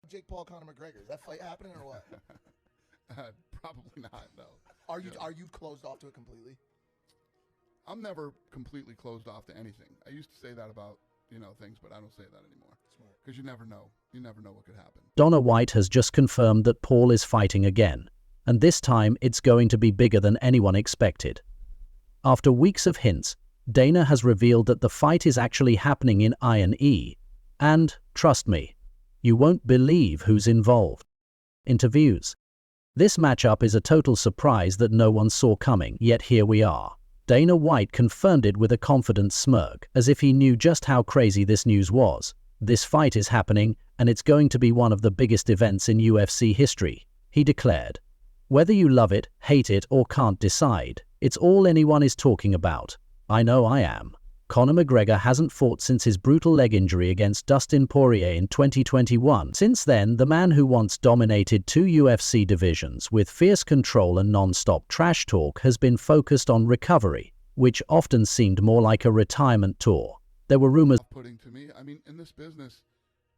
Jake Paul, Conor McGregor. Is that fight happening or what? Probably not. No. Are you closed off to it completely? I'm never completely closed off to anything. I used to say that about things, but I don't say that anymore. Smart. Because you never know. You never know what could happen. Dana White has just confirmed that Paul is fighting again, and this time it's going to be bigger than anyone expected. After weeks of hints, Dana has revealed that the fight is actually happening in I&E, and, trust me, you won't believe who's involved. Interviews. This matchup is a total surprise that no one saw coming, yet here we are. Dana White confirmed it with a confident smirk, as if he knew just how crazy this news was. This fight is happening, and it's going to be one of the biggest events in UFC history, he declared. Whether you love it, hate it, or can't decide, it's all anyone is talking about. I know I am. Conor McGregor hasn't fought since his brutal leg injury against Dustin Poirier in 2021. Since then, the man who once dominated 2 UFC divisions with fierce control and non-stop trash talk has been focused on recovery, which often seemed more like a retirement tour. There were rumors Putting to me, I mean, in this business,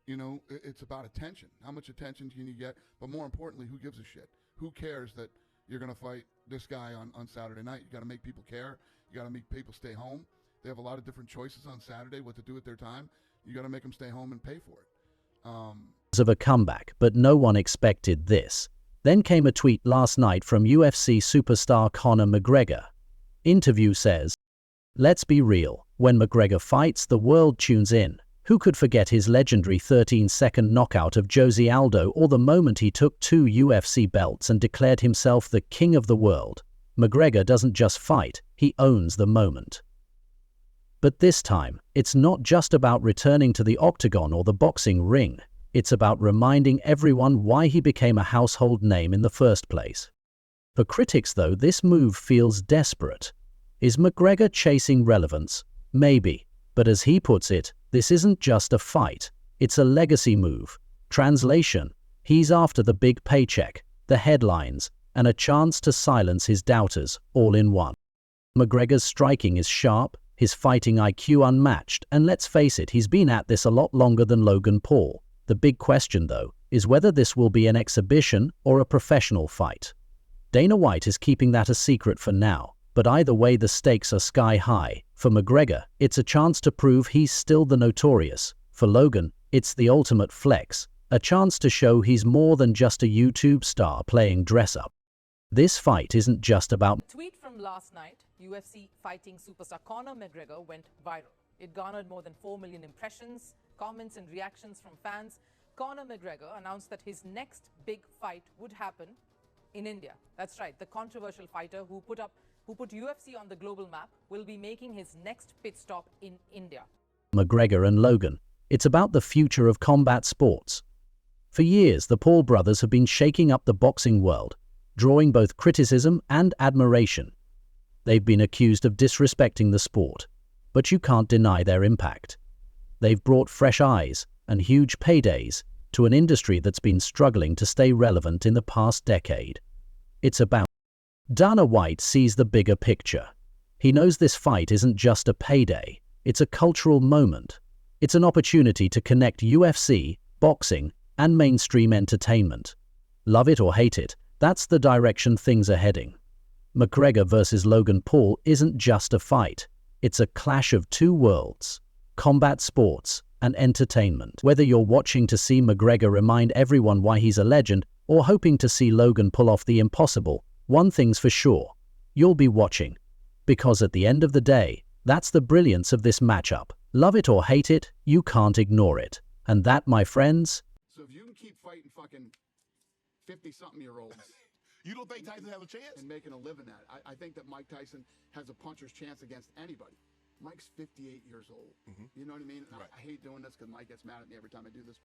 it's about attention. How much attention can you get? But more importantly, who gives a shit? Who cares that you're going to fight this guy on Saturday night? You got to make people care. You got to make people stay home. They have a lot of different choices on Saturday what to do with their time. You got to make them stay home and pay for it. Of a comeback, but no one expected this. Then came a tweet last night from UFC superstar Conor McGregor. Interview says, "Let's be real, when McGregor fights, the world tunes in. Who could forget his legendary 13-second knockout of Jose Aldo, or the moment he took 2 UFC belts and declared himself the king of the world? McGregor doesn't just fight, he owns the moment." But this time, it's not just about returning to the octagon or the boxing ring. It's about reminding everyone why he became a household name in the first place. For critics, though, this move feels desperate. Is McGregor chasing relevance? Maybe. But as he puts it, this isn't just a fight. It's a legacy move. Translation: he's after the big paycheck, the headlines, and a chance to silence his doubters, all in one. McGregor's striking is sharp, his fighting IQ unmatched, and let's face it, he's been at this a lot longer than Logan Paul. The big question, though, is whether this will be an exhibition or a professional fight. Dana White is keeping that a secret for now, but either way the stakes are sky high. For McGregor, it's a chance to prove he's still the notorious. For Logan, it's the ultimate flex, a chance to show he's more than just a YouTube star playing dress-up. This fight isn't just about... A tweet from last night, UFC fighting superstar Conor McGregor went viral. It garnered more than 4 million impressions, comments and reactions from fans. Conor McGregor announced that his next big fight would happen in India. That's right, the controversial fighter who put UFC on the global map will be making his next pit stop in India. McGregor and Logan. It's about the future of combat sports. For years, the Paul brothers have been shaking up the boxing world, drawing both criticism and admiration. They've been accused of disrespecting the sport, but you can't deny their impact. They've brought fresh eyes and huge paydays to an industry that's been struggling to stay relevant in the past decade. It's about... Dana White sees the bigger picture. He knows this fight isn't just a payday, it's a cultural moment. It's an opportunity to connect UFC, boxing, and mainstream entertainment. Love it or hate it, that's the direction things are heading. McGregor versus Logan Paul isn't just a fight. It's a clash of two worlds: combat sports and entertainment. Whether you're watching to see McGregor remind everyone why he's a legend, or hoping to see Logan pull off the impossible, one thing's for sure: you'll be watching. Because at the end of the day, that's the brilliance of this matchup. Love it or hate it, you can't ignore it. And that, my friends... So if you can keep fighting fucking 50-something-year-olds... You don't think Tyson has a chance? And making a living at it. I think that Mike Tyson has a puncher's chance against anybody. Mike's 58 years old. You know what I mean? Right. I hate doing this because Mike gets mad at me every time I do this.